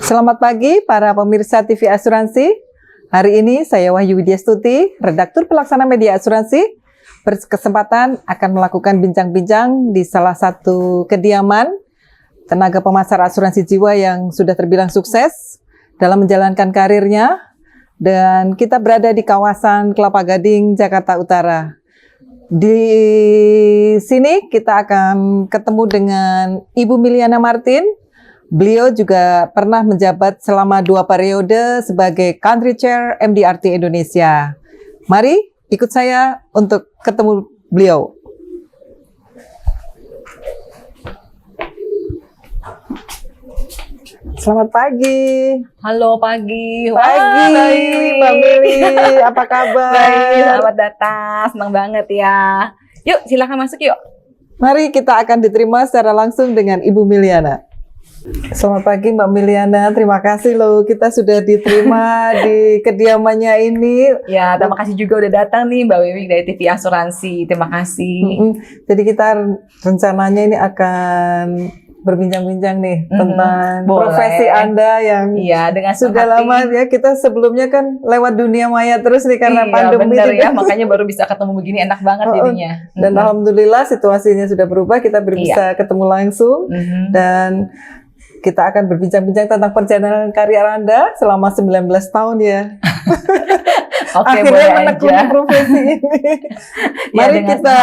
Selamat pagi para pemirsa TV Asuransi. Hari ini saya Wahyu Widyastuti, Redaktur Pelaksana Media Asuransi, berkesempatan akan melakukan bincang-bincang di salah satu kediaman tenaga pemasar asuransi jiwa yang sudah terbilang sukses dalam menjalankan karirnya. Dan kita berada di kawasan Kelapa Gading, Jakarta Utara. Di sini kita akan ketemu dengan Ibu Miliana Martin. Beliau juga pernah menjabat selama 2 periode sebagai Country Chair MDRT Indonesia. Mari ikut saya untuk ketemu beliau. Selamat pagi. Halo pagi. Pagi, Mbak Mili. Apa kabar? Baik, selamat datang. Senang banget ya. Yuk, silakan masuk yuk. Mari kita akan diterima secara langsung dengan Ibu Miliana. Selamat pagi Mbak Miliana, terima kasih loh kita sudah diterima di kediamannya ini. Ya, terima kasih juga udah datang nih Mbak Wiwi dari TV Asuransi. Terima kasih. Jadi kita rencananya ini akan berbincang-bincang nih tentang Boleh. profesi Anda yang dengan sudah lama ya. Kita sebelumnya kan lewat dunia maya terus nih karena pandemi. Bener ya, makanya baru bisa ketemu begini, enak banget jadinya. Dan alhamdulillah situasinya sudah berubah, kita bisa ketemu langsung dan kita akan berbincang-bincang tentang perjalanan karir Anda selama 19 tahun ya. Oke, akhirnya menekuni profesi ini. Mari kita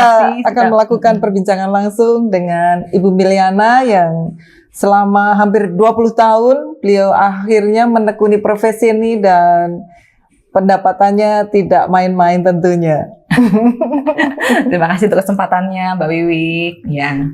akan melakukan perbincangan langsung dengan Ibu Miliana yang selama hampir 20 tahun beliau akhirnya menekuni profesi ini dan pendapatannya tidak main-main tentunya. Terima kasih untuk kesempatannya Mbak Wiwi. Ya.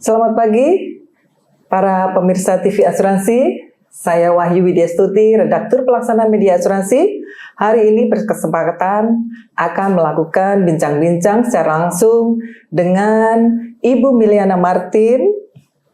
Selamat pagi para pemirsa TV Asuransi. Saya Wahyu Widyastuti, Redaktur Pelaksana Media Asuransi. Hari ini berkesempatan akan melakukan bincang-bincang secara langsung dengan Ibu Miliana Martin.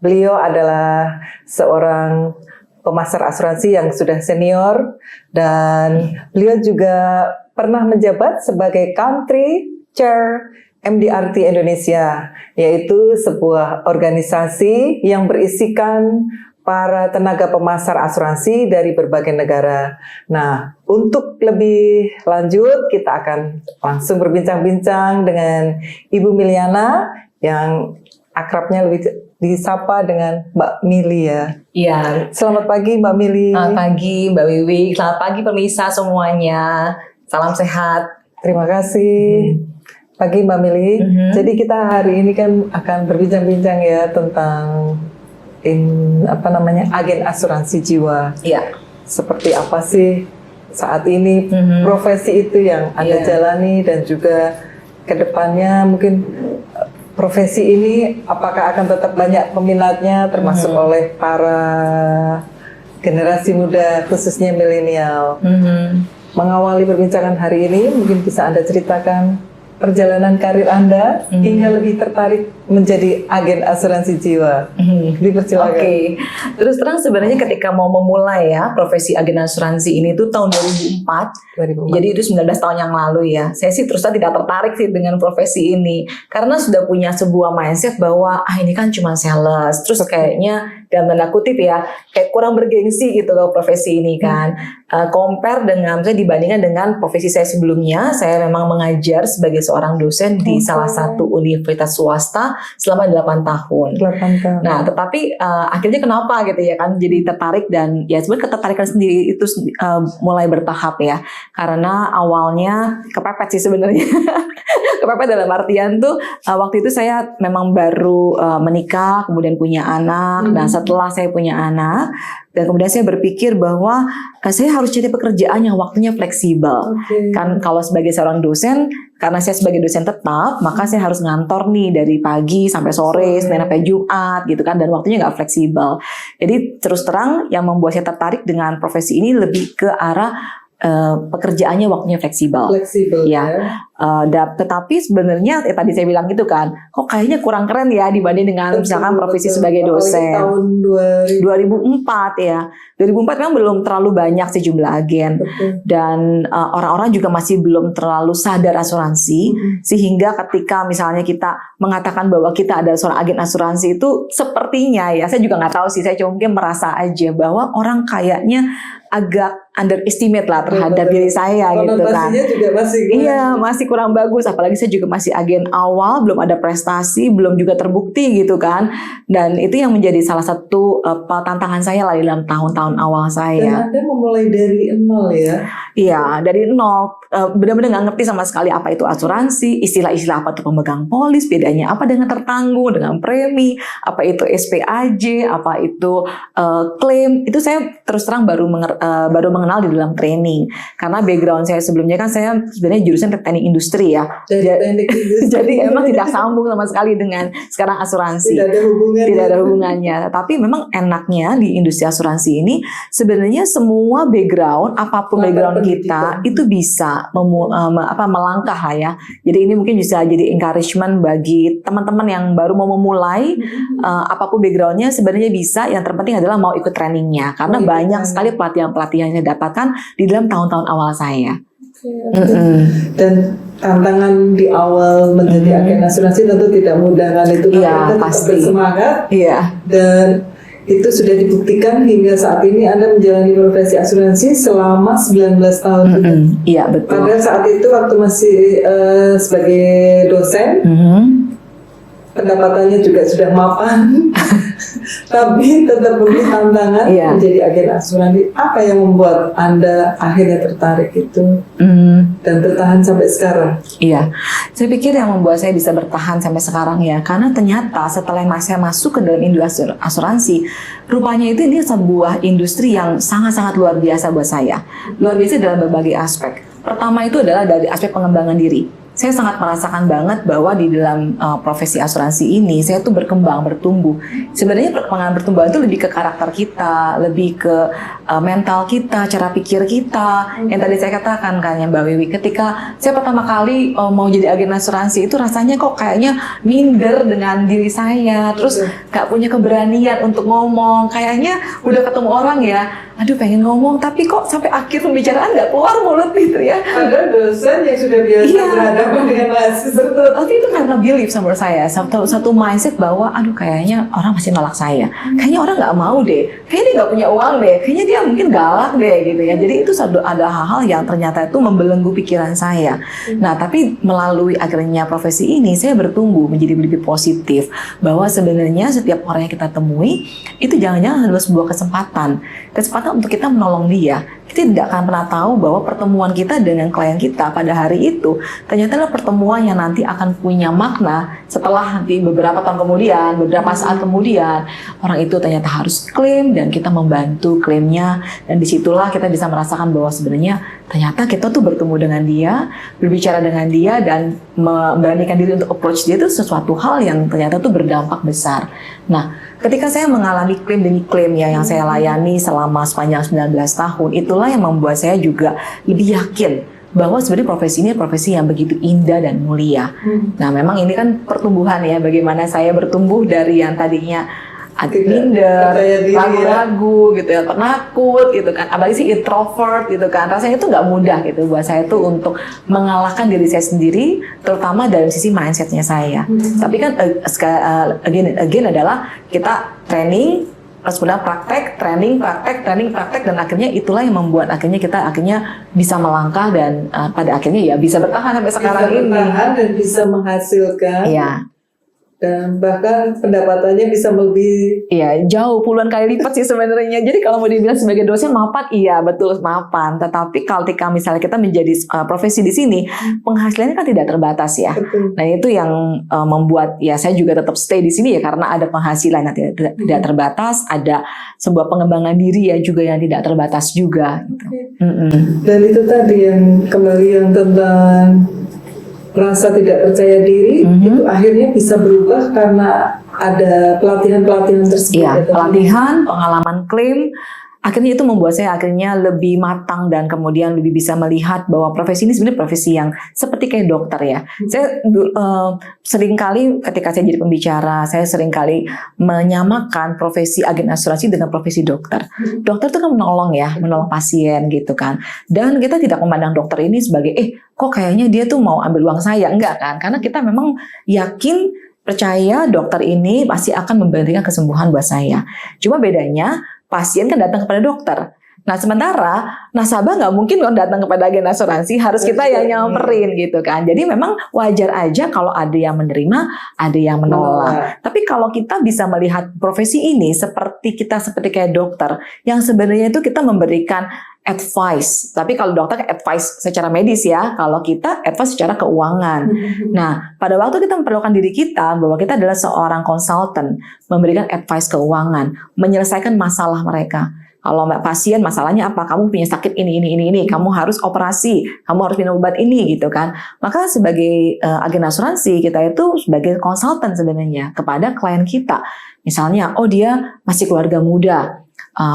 Beliau adalah seorang pemasar asuransi yang sudah senior dan beliau juga pernah menjabat sebagai Country Chair MDRT Indonesia, yaitu sebuah organisasi yang berisikan para tenaga pemasar asuransi dari berbagai negara. Nah, untuk lebih lanjut kita akan langsung berbincang-bincang dengan Ibu Miliana yang akrabnya lebih disapa dengan Mbak Mili ya. Iya. Selamat pagi Mbak Mili. Selamat pagi Mbak Wiwi. Selamat pagi pemirsa semuanya. Salam sehat. Terima kasih. Pagi Mbak Mili. Jadi kita hari ini kan akan berbincang-bincang ya tentang agen asuransi jiwa. Iya. Seperti apa sih saat ini profesi itu yang Anda jalani dan juga kedepannya mungkin profesi ini apakah akan tetap banyak peminatnya termasuk oleh para generasi muda khususnya milenial. Mengawali perbincangan hari ini mungkin bisa Anda ceritakan perjalanan karir Anda hingga lebih tertarik menjadi agen asuransi jiwa. Dipersilakan. Oke. Terus terang sebenarnya ketika mau memulai ya profesi agen asuransi ini tuh tahun 2004. Jadi itu 19 tahun yang lalu ya. Saya sih terus tidak tertarik sih dengan profesi ini karena sudah punya sebuah mindset bahwa ini kan cuma sales. Terus kayaknya dalam tanda kutip ya kayak kurang bergengsi gitu loh profesi ini kan. compare dengan, misalnya dibandingkan dengan profesi saya sebelumnya, saya memang mengajar sebagai seorang dosen di salah satu universitas swasta selama 8 tahun. 8 tahun. Nah, tetapi akhirnya kenapa gitu ya kan, jadi tertarik, dan ya sebenarnya ketertarikan sendiri itu mulai bertahap ya, karena awalnya kepepet sih sebenarnya. Kepepet dalam artian tuh waktu itu saya memang baru menikah, kemudian punya anak. Nah, setelah saya punya anak, dan kemudian saya berpikir bahwa saya harus cari pekerjaan yang waktunya fleksibel. Kan kalau sebagai seorang dosen, karena saya sebagai dosen tetap, maka saya harus ngantor nih dari pagi sampai sore, Senin sampai Jumat gitu kan, dan waktunya nggak fleksibel. Jadi terus terang yang membuat saya tertarik dengan profesi ini lebih ke arah pekerjaannya waktunya fleksibel. Ya. Tetapi sebenarnya tadi saya bilang gitu kan, kok kayaknya kurang keren ya dibanding dengan misalkan profesi sebagai dosen. Tahun 2004 ya. 2004 memang belum terlalu banyak sih jumlah agen. Dan orang-orang juga masih belum terlalu sadar asuransi, sehingga ketika misalnya kita mengatakan bahwa kita adalah seorang agen asuransi itu sepertinya ya, saya juga nggak tahu sih, saya cuma mungkin merasa aja bahwa orang kayaknya agak underestimate lah terhadap diri saya gitu kan. Juga masih kurang bagus, apalagi saya juga masih agen awal, belum ada prestasi, belum juga terbukti gitu kan. Dan itu yang menjadi salah satu tantangan saya lah dalam tahun-tahun awal saya. Dan Anda memulai dari nol ya? Iya, dari nol, benar-benar nggak ngerti sama sekali apa itu asuransi, istilah-istilah apa itu pemegang polis, bedanya apa dengan tertanggung, dengan premi, apa itu SPAJ, apa itu klaim. Itu saya terus terang baru mengenal di dalam training, karena background saya sebelumnya kan saya sebenarnya jurusan teknik industri ya. Jadi emang tidak sambung sama sekali dengan sekarang asuransi. Tidak ada hubungannya. Tapi memang enaknya di industri asuransi ini sebenarnya semua background, apapun background kita itu bisa melangkah lah ya. Jadi ini mungkin bisa jadi encouragement bagi teman-teman yang baru mau memulai, apapun backgroundnya sebenarnya bisa. Yang terpenting adalah mau ikut trainingnya, karena banyak sekali pelatihan-pelatihan yang dapatkan di dalam tahun-tahun awal saya. Dan tantangan di awal menjadi agen asuransi tentu tidak mudah kan, itu kita pasti bersemangat. Dan itu sudah dibuktikan hingga saat ini Anda menjalani profesi asuransi selama 19 tahun. Iya, betul. Pada saat itu waktu masih sebagai dosen, pendapatannya juga sudah mapan. Tapi tetap memilih tantangan menjadi agen asuransi. Apa yang membuat Anda akhirnya tertarik itu dan bertahan sampai sekarang? Iya, saya pikir yang membuat saya bisa bertahan sampai sekarang ya, karena ternyata setelah saya masuk ke dalam industri asuransi, rupanya ini sebuah industri yang sangat-sangat luar biasa buat saya. Luar biasa dalam berbagai aspek. Pertama itu adalah dari aspek pengembangan diri. Saya sangat merasakan banget bahwa di dalam profesi asuransi ini saya tuh berkembang, bertumbuh. Sebenarnya perkembangan bertumbuh itu lebih ke karakter kita, lebih ke mental kita, cara pikir kita. Yang tadi saya katakan kan ya Mbak Wiwi, ketika saya pertama kali mau jadi agen asuransi itu rasanya kok kayaknya minder dengan diri saya, terus gak punya keberanian untuk ngomong. Kayaknya udah ketemu orang ya, aduh pengen ngomong tapi kok sampai akhir pembicaraan gak keluar mulut gitu ya. Ada dosen yang sudah biasa berhadapan dengan mahasiswa. Tapi itu karena belief sama saya, satu mindset bahwa aduh kayaknya orang masih nolak saya, kayaknya orang nggak mau deh, kayaknya dia nggak punya uang deh, kayaknya dia mungkin galak deh gitu ya. Jadi itu ada hal-hal yang ternyata itu membelenggu pikiran saya. Nah tapi melalui akhirnya profesi ini saya bertumbuh menjadi lebih positif, bahwa sebenarnya setiap orang yang kita temui itu jangan-jangan adalah sebuah kesempatan untuk kita menolong dia. Kita tidak akan pernah tahu bahwa pertemuan kita dengan klien kita pada hari itu ternyata adalah pertemuan yang nanti akan punya makna setelah nanti beberapa tahun kemudian, beberapa saat kemudian orang itu ternyata harus klaim dan kita membantu klaimnya, dan disitulah kita bisa merasakan bahwa sebenarnya ternyata kita tuh bertemu dengan dia, berbicara dengan dia, dan memberanikan diri untuk approach dia itu sesuatu hal yang ternyata tuh berdampak besar. Nah, ketika saya mengalami klaim demi klaim ya yang saya layani selama sepanjang 19 tahun, itulah yang membuat saya juga lebih yakin bahwa sebenarnya profesi ini profesi yang begitu indah dan mulia. Nah, memang ini kan pertumbuhan ya, bagaimana saya bertumbuh dari yang tadinya agak minder, ragu-ragu gitu ya, penakut gitu kan, apalagi sih introvert gitu kan, rasanya itu nggak mudah gitu buat saya tuh untuk mengalahkan diri saya sendiri, terutama dari sisi mindsetnya saya. Tapi kan again adalah kita training, Terus kemudian praktek, training, praktek, dan akhirnya itulah yang membuat akhirnya kita bisa melangkah dan pada akhirnya ya bisa bertahan sampai sekarang bisa ini. bertahan dan bisa menghasilkan. Iya. Dan bahkan pendapatannya bisa melebihi. Iya, jauh puluhan kali lipat sih sebenarnya. Jadi kalau mau dibilang sebagai dosen mapan, iya betul mapan. Tetapi kalau ketika misalnya kita menjadi profesi di sini, penghasilannya kan tidak terbatas ya. Betul. Nah itu yang membuat ya saya juga tetap stay di sini ya karena ada penghasilan yang tidak terbatas, ada sebuah pengembangan diri ya juga yang tidak terbatas juga. Gitu. Dan itu tadi yang kembali yang tentang rasa tidak percaya diri itu akhirnya bisa berubah karena ada pelatihan-pelatihan tersebut. Iya, pelatihan, pengalaman klaim, akhirnya itu membuat saya akhirnya lebih matang dan kemudian lebih bisa melihat bahwa profesi ini sebenarnya profesi yang seperti kayak dokter ya. Saya seringkali ketika saya jadi pembicara, saya seringkali menyamakan profesi agen asuransi dengan profesi dokter. Dokter itu kan menolong ya, menolong pasien gitu kan. Dan kita tidak memandang dokter ini sebagai kok kayaknya dia tuh mau ambil uang saya, enggak kan? Karena kita memang yakin percaya dokter ini pasti akan memberikan kesembuhan buat saya. Cuma bedanya pasien kan datang kepada dokter. Nah sementara nasabah nggak mungkin kan datang kepada agen asuransi, harus kita yang nyamperin gitu kan. Jadi memang wajar aja kalau ada yang menerima, ada yang menolak. Tapi kalau kita bisa melihat profesi ini seperti kayak dokter, yang sebenarnya itu kita memberikan advice. Tapi kalau dokter advice secara medis ya, kalau kita advice secara keuangan. Nah, pada waktu kita memperlukan diri kita bahwa kita adalah seorang konsultan, memberikan advice keuangan, menyelesaikan masalah mereka. Kalau pasien masalahnya apa? Kamu punya sakit ini, kamu harus operasi, kamu harus minum obat ini gitu kan. Maka sebagai agen asuransi kita itu sebagai konsultan sebenarnya kepada klien kita. Misalnya, dia masih keluarga muda.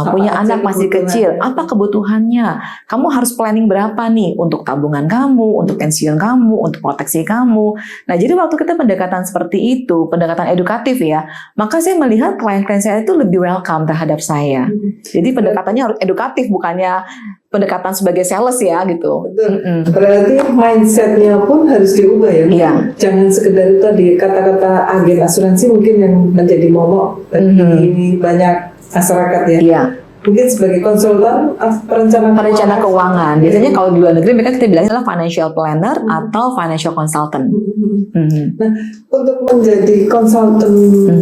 Punya anak masih kecil, apa kebutuhannya? Kamu harus planning berapa nih untuk tabungan kamu, untuk pensiun kamu, untuk proteksi kamu. Nah, jadi waktu kita pendekatan seperti itu, pendekatan edukatif ya, maka saya melihat klien-klien saya itu lebih welcome terhadap saya. Jadi pendekatannya harus edukatif, bukannya pendekatan sebagai sales ya gitu. Betul. Berarti mindsetnya pun harus diubah ya. Iya. Jangan sekedar tadi kata-kata agen asuransi mungkin yang menjadi momok bagi banyak masyarakat ya. Iya. Mungkin sebagai konsultan perencana keuangan. Biasanya kalau di luar negeri mereka kita bilangnya adalah financial planner atau financial consultant. Nah, untuk menjadi konsultan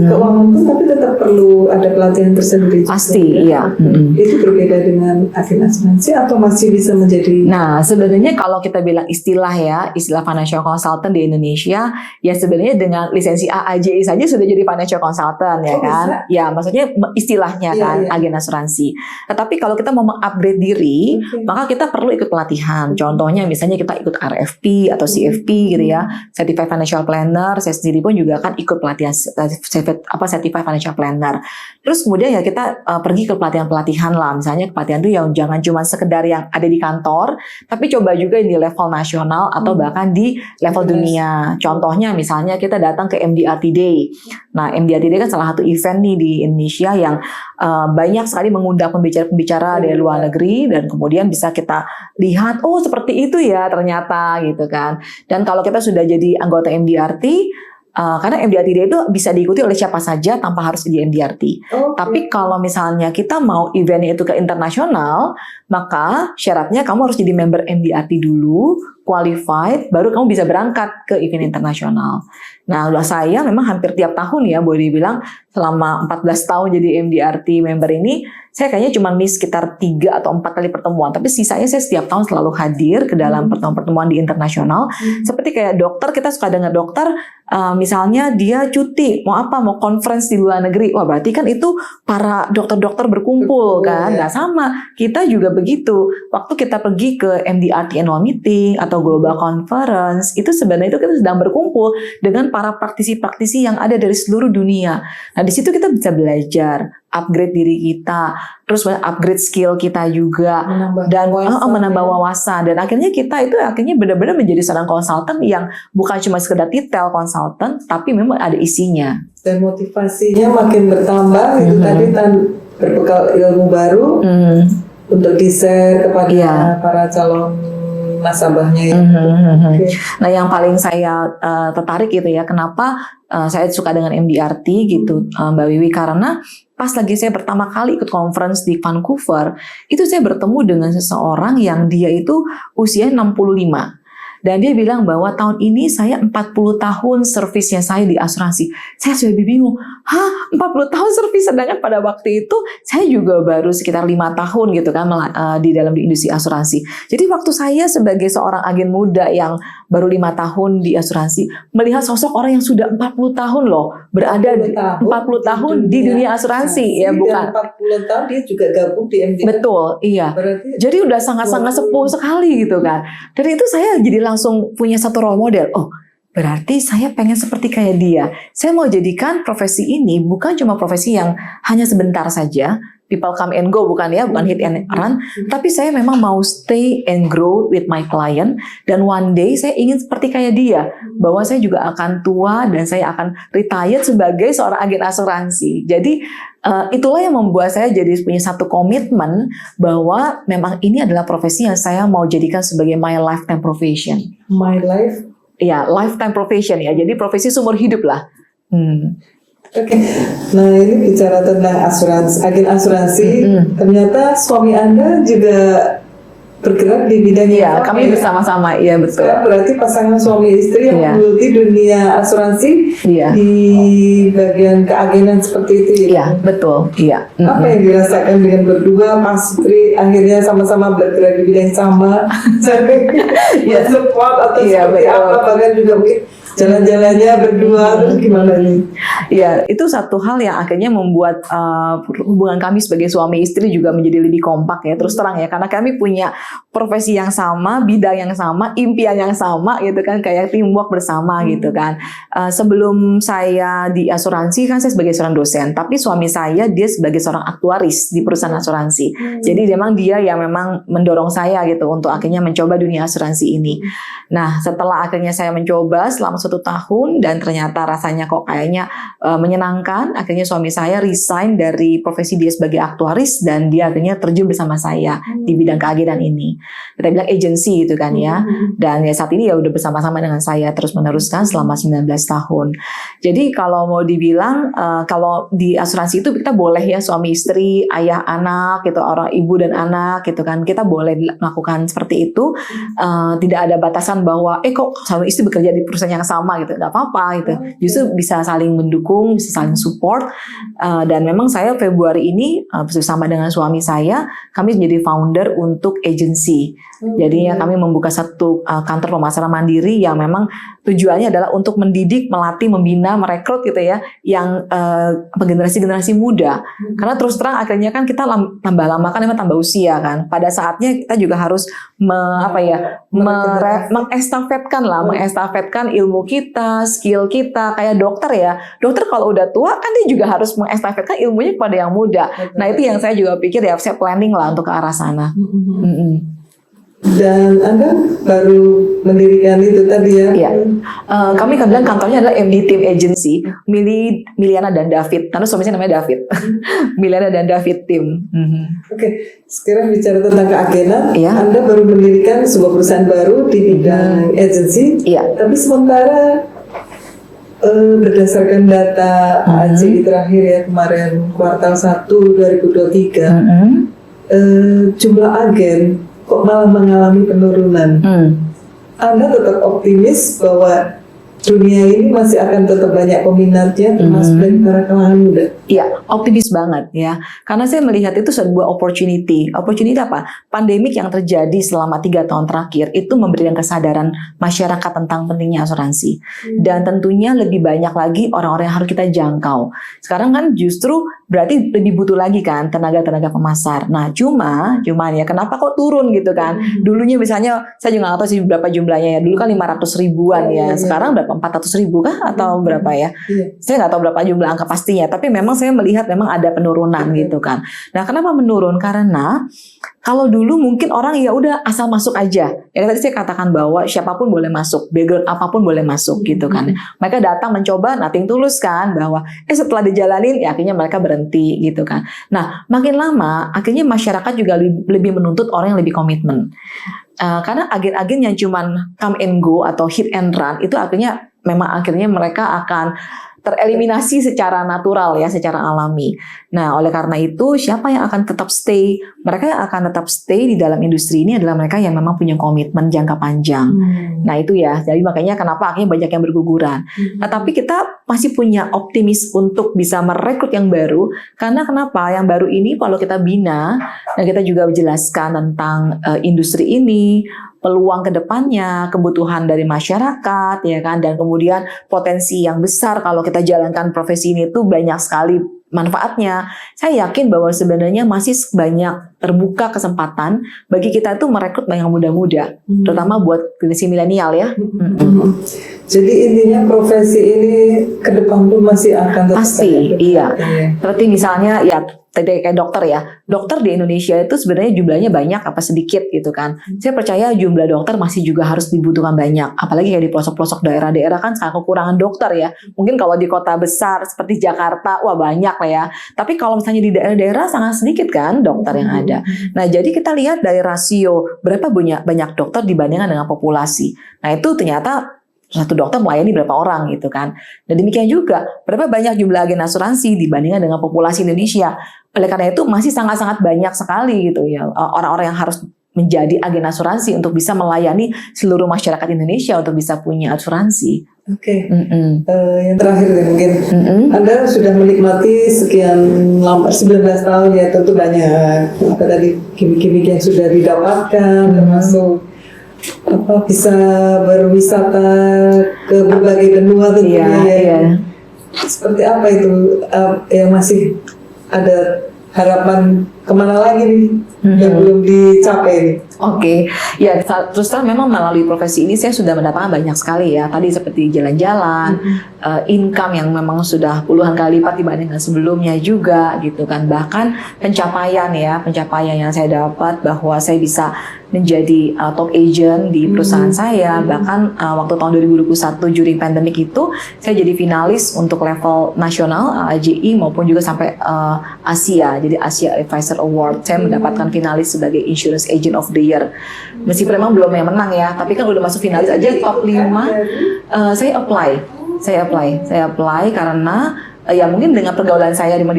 keuangan pun tapi tetap perlu ada pelatihan tersendiri. Pasti, iya. Itu berbeda dengan agen asuransi atau masih bisa menjadi? Nah, sebenarnya kalau kita bilang istilah financial consultant di Indonesia, ya sebenarnya dengan lisensi AAJI saja sudah jadi financial consultant ya kan? Bisa? Ya, maksudnya istilahnya kan agen asuransi. Tetapi kalau kita mau mengupgrade diri, maka kita perlu ikut pelatihan. Contohnya misalnya kita ikut RFP atau CFP gitu ya, Certified Financial Planner. Saya sendiri pun juga kan ikut pelatihan Certified Financial Planner. Terus kemudian ya kita pergi ke pelatihan-pelatihan lah. Misalnya pelatihan itu yang jangan cuma sekedar yang ada di kantor, tapi coba juga di level nasional atau bahkan di level dunia. Contohnya misalnya kita datang ke MDRT Day. Nah, MDRT Day kan salah satu event nih di Indonesia yang banyak sekali mengundang pembicara-pembicara dari luar negeri dan kemudian bisa kita lihat seperti itu ya ternyata gitu kan. Dan kalau kita sudah jadi anggota MDRT, karena MDRT Day itu bisa diikuti oleh siapa saja tanpa harus di MDRT. Tapi kalau misalnya kita mau eventnya itu ke internasional, maka syaratnya kamu harus jadi member MDRT dulu, qualified, baru kamu bisa berangkat ke event internasional. Nah, saya memang hampir tiap tahun ya, boleh dibilang selama 14 tahun jadi MDRT member ini, saya kayaknya cuma miss sekitar 3 atau 4 kali pertemuan. Tapi sisanya saya setiap tahun selalu hadir ke dalam pertemuan-pertemuan di internasional. Seperti kayak dokter, kita suka dengar dokter, misalnya dia cuti, mau conference di luar negeri. Wah, berarti kan itu para dokter-dokter berkumpul kan. Nah, sama, kita juga begitu. Waktu kita pergi ke MDRT annual meeting atau global conference, itu sebenarnya itu kita sedang berkumpul dengan para praktisi-praktisi yang ada dari seluruh dunia. Nah, di situ kita bisa belajar, upgrade diri kita, terus upgrade skill kita juga, menambah wawasan. Dan akhirnya kita itu benar-benar menjadi seorang konsultan yang bukan cuma sekedar titel konsultan, tapi memang ada isinya. Dan motivasinya makin bertambah, itu tadi berbekal ilmu baru untuk di-share kepada para calon nasabahnya ya. Nah, yang paling saya tertarik gitu ya, kenapa saya suka dengan MDRT gitu, Mbak Wiwi, karena pas lagi saya pertama kali ikut conference di Vancouver, itu saya bertemu dengan seseorang yang dia itu usia 65. Dan dia bilang bahwa tahun ini saya 40 tahun servisnya saya di asuransi. Saya sudah bingung, 40 tahun servis, sedangkan pada waktu itu saya juga baru sekitar 5 tahun gitu kan di dalam industri asuransi. Jadi waktu saya sebagai seorang agen muda yang baru 5 tahun di asuransi, melihat sosok orang yang sudah 40 tahun loh, berada 40 tahun di dunia asuransi, ya bukan? 40 tahun dia juga gabung di MD. Betul, iya. Berarti jadi udah sangat-sangat sepuh sekali gitu kan. Dan itu saya jadi langsung punya satu role model. Oh, berarti saya pengen seperti kayak dia. Saya mau jadikan profesi ini bukan cuma profesi yang hanya sebentar saja, people come and go, bukan ya, bukan hit and run, tapi saya memang mau stay and grow with my client, dan one day saya ingin seperti kayak dia, bahwa saya juga akan tua dan saya akan retired sebagai seorang agen asuransi. Jadi itulah yang membuat saya jadi punya satu komitmen bahwa memang ini adalah profesi yang saya mau jadikan sebagai my lifetime profession. My life? Ya, lifetime profession ya. Jadi profesi seumur hidup lah. Oke. Nah, ini bicara tentang asuransi, agen asuransi. Ternyata suami Anda juga bergerak di bidang Iya, kami bersama-sama. Iya, betul. Sekarang berarti pasangan suami istri yang menggeluti dunia asuransi di bagian keagenan seperti itu ya? Iya, betul. Iya. Apa yang dirasakan dengan berdua Mas Putri akhirnya sama-sama bergerak di bidang yang sama? Ya, support atau seperti apa? Bahkan juga mungkin jalan-jalannya berdua, terus gimana nih? Ya, itu satu hal yang akhirnya membuat hubungan kami sebagai suami istri juga menjadi lebih kompak ya, terus terang ya, karena kami punya profesi yang sama, bidang yang sama, impian yang sama gitu kan, kayak teamwork bersama gitu kan. Sebelum saya di asuransi kan saya sebagai seorang dosen, tapi suami saya dia sebagai seorang aktuaris di perusahaan asuransi. Jadi memang dia yang memang mendorong saya gitu untuk akhirnya mencoba dunia asuransi ini. Nah, setelah akhirnya saya mencoba selama 1 tahun dan ternyata rasanya kok kayaknya menyenangkan, akhirnya suami saya resign dari profesi dia sebagai aktuaris dan dia akhirnya terjun bersama saya di bidang keagenan ini. Kita bilang agency gitu kan ya. Dan ya saat ini ya udah bersama-sama dengan saya terus meneruskan selama 19 tahun. Jadi kalau mau dibilang kalau di asuransi itu kita boleh ya suami istri, ayah anak gitu, orang ibu dan anak gitu kan, kita boleh melakukan seperti itu. Tidak ada batasan bahwa kok suami istri bekerja di perusahaan yang sama gitu, nggak apa-apa gitu. Justru bisa saling mendukung, bisa saling support. Dan memang saya Februari ini bersama dengan suami saya, kami menjadi founder untuk agency. Jadi ya kami membuka satu kantor pemasaran mandiri yang memang tujuannya adalah untuk mendidik, melatih, membina, merekrut gitu ya, yang generasi-generasi muda. Karena terus terang akhirnya kan kita tambah lama kan memang tambah usia kan. Pada saatnya kita juga harus mengestafetkan ilmu kita, skill kita, kayak dokter ya. Dokter kalau udah tua kan dia juga harus mengestafetkan ilmunya kepada yang muda. Nah itu yang saya juga pikir ya, saya planning lah untuk ke arah sana. Dan Anda baru mendirikan itu tadi ya? Iya. Kami kan bilang kantornya adalah MD Team Agency, Miliana dan David. Karena suaminya namanya David. Miliana dan David Team. Oke, sekarang bicara tentang keagenan. Iya. Anda baru mendirikan sebuah perusahaan baru di bidang agency. Iya. Tapi sementara berdasarkan data ACI terakhir ya kemarin kuartal 1 2023, jumlah agen kok malah mengalami penurunan. Anda tetap optimis bahwa dunia ini masih akan tetap banyak peminatnya, termasuk dari para kalangan muda? Iya, optimis banget ya. Karena saya melihat itu sebuah opportunity. Opportunity apa? Pandemik yang terjadi selama 3 tahun terakhir itu memberikan kesadaran masyarakat tentang pentingnya asuransi. Dan tentunya lebih banyak lagi orang-orang yang harus kita jangkau. Sekarang kan justru berarti lebih butuh lagi kan tenaga-tenaga pemasar. Nah, cuman ya kenapa kok turun gitu kan? Dulunya misalnya saya juga nggak tahu sih berapa jumlahnya ya. Dulu kan 500 ribuan ya. Sekarang berapa? 400 ribu kah atau berapa ya? Saya nggak tahu berapa jumlah angka pastinya, tapi memang saya melihat memang ada penurunan gitu kan. Nah, kenapa menurun? Karena kalau dulu mungkin orang ya udah asal masuk aja. Ya tadi saya katakan bahwa siapapun boleh masuk, background apapun boleh masuk gitu kan. Mereka datang mencoba, nothing tulus kan, bahwa setelah dijalanin ya akhirnya mereka berhenti gitu kan. Nah, makin lama akhirnya masyarakat juga lebih menuntut orang yang lebih komitmen. Karena agen-agen yang cuman come and go atau hit and run itu akhirnya mereka akan tereliminasi secara natural ya, secara alami. Nah, oleh karena itu siapa yang akan tetap stay? Mereka yang akan tetap stay di dalam industri ini adalah mereka yang memang punya komitmen jangka panjang. Nah, itu ya. Jadi makanya kenapa akhirnya banyak yang berguguran. Nah, tapi kita masih punya optimis untuk bisa merekrut yang baru. Karena kenapa? Yang baru ini kalau kita bina dan kita juga jelaskan tentang industri ini, peluang ke depannya, kebutuhan dari masyarakat, ya kan, dan kemudian potensi yang besar kalau kita jalankan profesi ini tuh banyak sekali manfaatnya. Saya yakin bahwa sebenarnya masih banyak terbuka kesempatan bagi kita itu merekrut yang muda-muda, terutama buat generasi milenial ya. Jadi intinya profesi ini ke depan tuh masih akan tetap pasti, iya. Seperti misalnya ya tadi kayak dokter ya. Dokter di Indonesia itu sebenarnya jumlahnya banyak apa sedikit gitu kan. Saya percaya jumlah dokter masih juga harus dibutuhkan banyak. Apalagi kayak di pelosok-pelosok daerah-daerah kan sangat kekurangan dokter ya. Mungkin kalau di kota besar seperti Jakarta, wah banyak lah ya. Tapi kalau misalnya di daerah-daerah sangat sedikit kan dokter yang ada. Nah, jadi kita lihat dari rasio berapa banyak dokter dibandingkan dengan populasi. Nah, itu ternyata satu dokter melayani berapa orang gitu kan. Dan demikian juga berapa banyak jumlah agen asuransi dibandingkan dengan populasi Indonesia. Oleh karena itu masih sangat-sangat banyak sekali gitu ya orang-orang yang harus menjadi agen asuransi untuk bisa melayani seluruh masyarakat Indonesia untuk bisa punya asuransi. Oke. Yang terakhir ya mungkin Anda sudah menikmati sekian lama 19 tahun ya, tentu banyak apa tadi gimmick-gimmick yang sudah didapatkan, termasuk bisa berwisata ke berbagai benua tentunya ya. Seperti apa itu yang masih ada harapan kemana lagi nih yang belum dicapai nih? Oke, ya terus terang memang melalui profesi ini saya sudah mendapatkan banyak sekali ya. Tadi seperti jalan-jalan, income yang memang sudah puluhan kali lipat dibandingkan sebelumnya juga gitu kan. Bahkan pencapaian yang saya dapat bahwa saya bisa menjadi top agent di perusahaan saya. Bahkan waktu tahun 2021 during pandemic itu saya jadi finalis untuk level nasional AJI maupun juga sampai Asia. Jadi Asia Advisor Award. Saya mendapatkan finalis sebagai Insurance Agent of the Year. Meskipun memang belum yang menang ya, tapi kan udah masuk finalis aja top 5. Saya apply karena ya mungkin dengan pergaulan saya dengan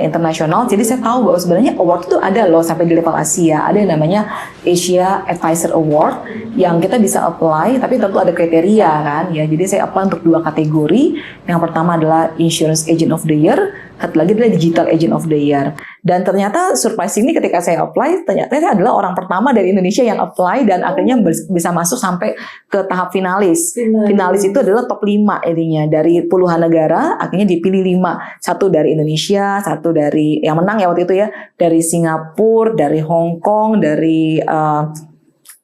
internasional, jadi saya tahu bahwa sebenarnya award itu ada loh sampai di level Asia. Ada yang namanya Asia Advisor Award yang kita bisa apply, tapi tentu ada kriteria kan ya. Jadi saya apply untuk 2 kategori. Yang pertama adalah Insurance Agent of the Year, satu lagi adalah Digital Agent of the Year. Dan ternyata surprisingly ketika saya apply, ternyata saya adalah orang pertama dari Indonesia yang apply dan akhirnya bisa masuk sampai ke tahap finalis. Finalis itu adalah top 5 intinya dari puluhan negara. Akhirnya dipilih 5, satu dari Indonesia, satu dari yang menang ya waktu itu ya, dari Singapura, dari Hong Kong, dari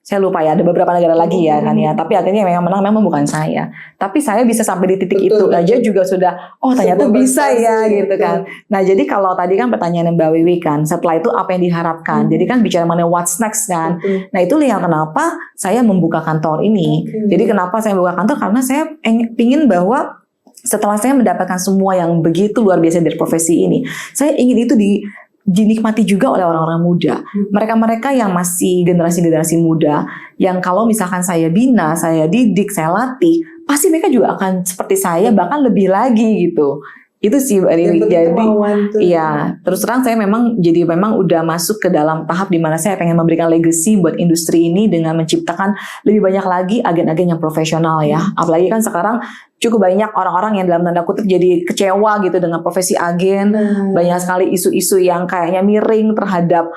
saya lupa ya, ada beberapa negara lagi ya kan ya. Tapi akhirnya yang menang memang bukan saya. Tapi saya bisa sampai di titik itu aja juga sudah, ternyata bisa ya gitu kan. Nah jadi kalau tadi kan pertanyaan Mbak Wiwi kan, setelah itu apa yang diharapkan? Jadi kan bicara mengenai what's next kan. Nah itu yang kenapa saya membuka kantor ini. Jadi kenapa saya membuka kantor? Karena saya ingin bahwa setelah saya mendapatkan semua yang begitu luar biasa dari profesi ini, saya ingin itu dinikmati juga oleh orang-orang muda. Mereka-mereka yang masih generasi-generasi muda, yang kalau misalkan saya bina, saya didik, saya latih, pasti mereka juga akan seperti saya, bahkan lebih lagi gitu. Itu sih Mbak Dewi. Jadi iya, terus terang saya memang udah masuk ke dalam tahap di mana saya pengen memberikan legacy buat industri ini dengan menciptakan lebih banyak lagi agen-agen yang profesional ya. Apalagi kan sekarang cukup banyak orang-orang yang dalam tanda kutip jadi kecewa gitu dengan profesi agen. Banyak sekali isu-isu yang kayaknya miring terhadap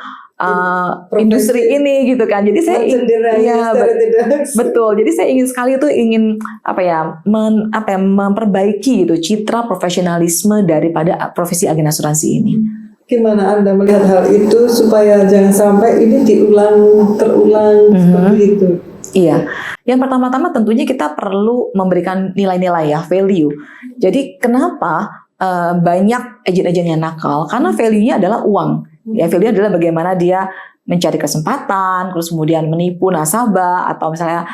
industri ini gitu kan. Jadi saya betul. Jadi saya ingin sekali itu memperbaiki gitu citra profesionalisme daripada profesi agen asuransi ini. Gimana Anda melihat hal itu supaya jangan sampai ini terulang seperti itu? Iya. Yang pertama-tama tentunya kita perlu memberikan nilai-nilai ya, value. Jadi kenapa banyak agen-agen yang nakal? Karena value-nya adalah uang. Ya, value adalah bagaimana dia mencari kesempatan, terus kemudian menipu nasabah atau misalnya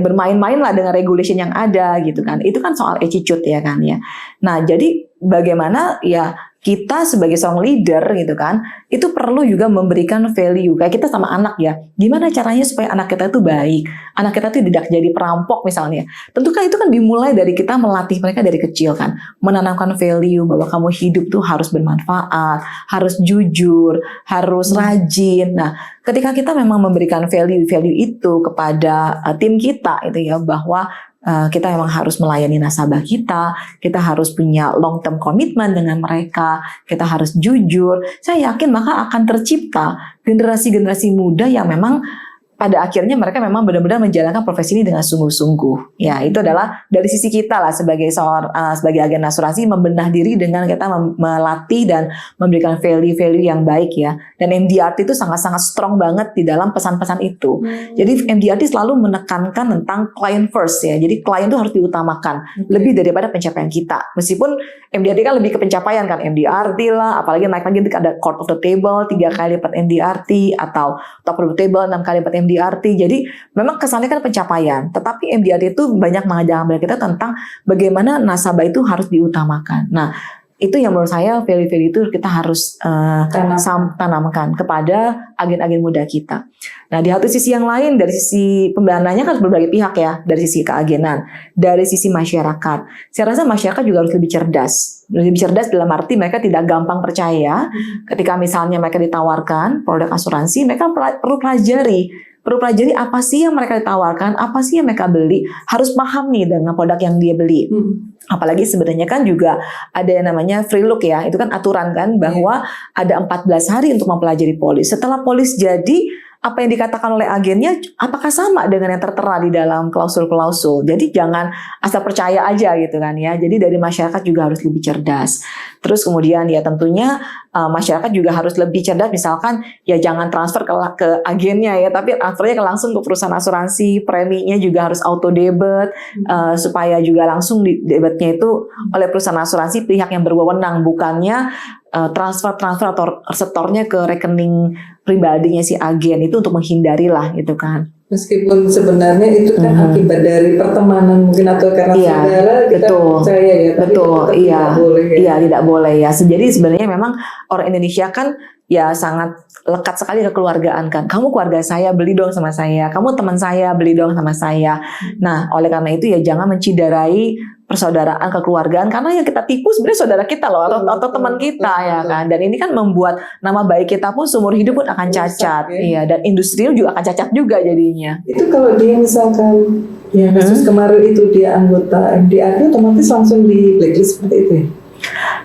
bermain-main lah dengan regulation yang ada gitu kan. Itu kan soal attitude ya kan ya. Nah, jadi bagaimana ya kita sebagai seorang leader gitu kan, itu perlu juga memberikan value. Kayak kita sama anak ya, gimana caranya supaya anak kita itu baik, anak kita itu tidak jadi perampok misalnya. Tentu kan itu kan dimulai dari kita melatih mereka dari kecil kan, menanamkan value bahwa kamu hidup tuh harus bermanfaat, harus jujur, harus rajin. Nah, ketika kita memang memberikan value-value itu kepada tim kita itu ya, bahwa kita memang harus melayani nasabah kita harus punya long term komitmen dengan mereka, kita harus jujur. Saya yakin maka akan tercipta generasi-generasi muda yang memang pada akhirnya mereka memang benar-benar menjalankan profesi ini dengan sungguh-sungguh. Ya, itu adalah dari sisi kita lah sebagai sebagai agen asuransi, membenah diri dengan kita melatih dan memberikan value-value yang baik ya. Dan MDRT itu sangat-sangat strong banget di dalam pesan-pesan itu. Jadi MDRT selalu menekankan tentang client first ya. Jadi klien itu harus diutamakan lebih daripada pencapaian kita. Meskipun MDRT kan lebih ke pencapaian kan, MDRT lah, apalagi naik lagi ada court of the table 3 kali lipat MDRT atau top of the table 6 kali lipat MDRT. Jadi memang kesannya kan pencapaian, tetapi MDRT itu banyak mengajarkan kepada kita tentang bagaimana nasabah itu harus diutamakan. Nah, itu yang menurut saya value-value itu kita harus tanamkan kepada agen-agen muda kita. Nah, di satu sisi yang lain, dari sisi pemdananya kan berbagai pihak ya, dari sisi keagenan, dari sisi masyarakat. Saya rasa masyarakat juga harus lebih cerdas. Lebih cerdas dalam arti mereka tidak gampang percaya ketika misalnya mereka ditawarkan produk asuransi, mereka perlu pelajari apa sih yang mereka ditawarkan, apa sih yang mereka beli, harus paham nih dengan produk yang dia beli. Apalagi sebenarnya kan juga ada yang namanya free look ya, itu kan aturan kan bahwa ada 14 hari untuk mempelajari polis. Setelah polis jadi, apa yang dikatakan oleh agennya apakah sama dengan yang tertera di dalam klausul-klausul. Jadi jangan asal percaya aja gitu kan ya. Jadi dari masyarakat juga harus lebih cerdas. Terus kemudian ya tentunya masyarakat juga harus lebih cerdas, misalkan ya jangan transfer ke agennya ya, tapi transfernya langsung ke perusahaan asuransi, preminya juga harus auto debit supaya juga langsung debitnya itu oleh perusahaan asuransi pihak yang berwenang, bukannya transfer atau setornya ke rekening pribadinya si agen, itu untuk menghindari lah gitu kan. Meskipun sebenarnya itu kan akibat dari pertemanan mungkin atau karena saudara kita percaya ya, tapi tidak boleh ya. Iya, tidak boleh ya. Jadi sebenarnya memang orang Indonesia kan ya sangat lekat sekali kekeluargaan kan. Kamu keluarga saya, beli dong sama saya. Kamu teman saya, beli dong sama saya. Nah, oleh karena itu ya jangan menciderai persaudaraan, kekeluargaan, karena yang kita tipu sebenarnya saudara kita loh, atau teman kita ya kan. Dan ini kan membuat nama baik kita pun seumur hidup pun akan cacat. Iya, dan industri juga akan cacat juga jadinya. Itu kalau dia misalkan ya kasus kemarin itu dia anggota MDRT, otomatis langsung di blacklist seperti itu ya?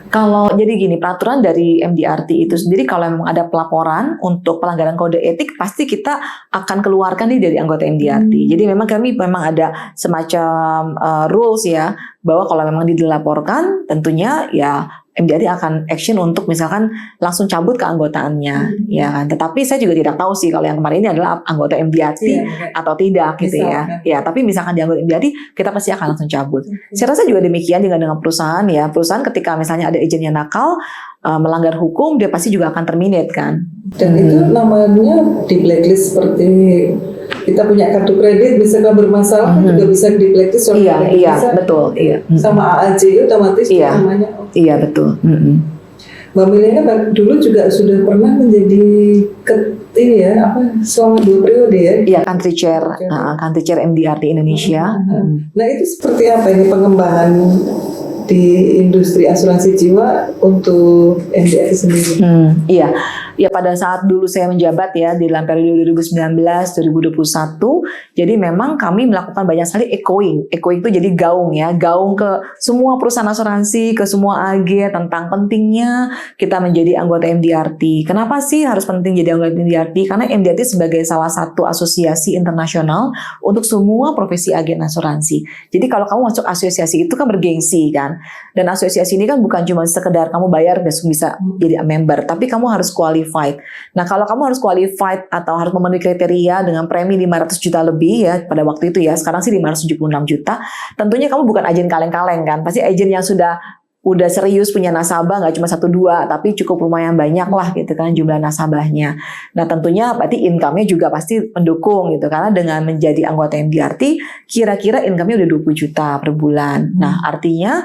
Kalau jadi gini, peraturan dari MDRT itu sendiri kalau memang ada pelaporan untuk pelanggaran kode etik, pasti kita akan keluarkan nih dari anggota MDRT. Jadi memang kami ada semacam rules ya, bahwa kalau memang dilaporkan tentunya ya MDRT akan action untuk misalkan langsung cabut keanggotaannya, ya kan. Tetapi saya juga tidak tahu sih kalau yang kemarin ini adalah anggota MDRT atau tidak gitu ya. Ya, tapi misalkan di anggota MDRT kita pasti akan langsung cabut. Saya rasa juga demikian juga dengan perusahaan ya. Perusahaan ketika misalnya ada agent yang nakal, melanggar hukum, dia pasti juga akan terminate kan. Dan itu namanya di blacklist seperti kita punya kartu kredit, misalkan bermasalah juga bisa di blacklist. Iya, betul. Iya. Sama AAJ otomatis namanya. Iya, betul. Mbak Milena dulu juga sudah pernah menjadi selama 2 periode ya? Iya, country chair MDRT Indonesia. Nah, itu seperti apa ini pengembangan di industri asuransi jiwa untuk MDRT sendiri? Iya. Ya pada saat dulu saya menjabat ya di dalam periode 2019-2021, jadi memang kami melakukan banyak sekali echoing. Echoing itu jadi gaung ya, gaung ke semua perusahaan asuransi, ke semua AG tentang pentingnya kita menjadi anggota MDRT. Kenapa sih harus penting jadi anggota MDRT? Karena MDRT sebagai salah satu asosiasi internasional untuk semua profesi agen asuransi. Jadi kalau kamu masuk asosiasi itu kan bergengsi kan, dan asosiasi ini kan bukan cuma sekedar kamu bayar dan bisa jadi member, tapi kamu harus qualified. Nah, kalau kamu harus qualified atau harus memenuhi kriteria dengan premi 500 juta lebih ya pada waktu itu ya, sekarang sih 576 juta, tentunya kamu bukan agen kaleng-kaleng kan, pasti agen yang sudah serius punya nasabah, nggak cuma 1-2, tapi cukup lumayan banyak lah gitu kan jumlah nasabahnya. Nah, tentunya berarti income-nya juga pasti mendukung gitu, karena dengan menjadi anggota MDRT kira-kira income-nya udah 20 juta per bulan. Nah, artinya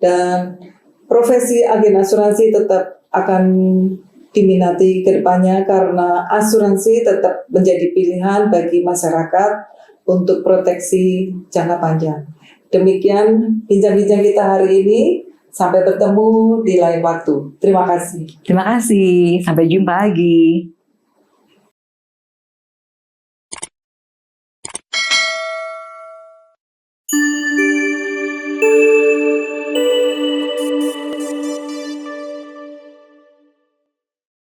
dan profesi agen asuransi tetap akan diminati ke depannya karena asuransi tetap menjadi pilihan bagi masyarakat untuk proteksi jangka panjang. Demikian bincang-bincang kita hari ini. Sampai bertemu di lain waktu. Terima kasih. Terima kasih. Sampai jumpa lagi.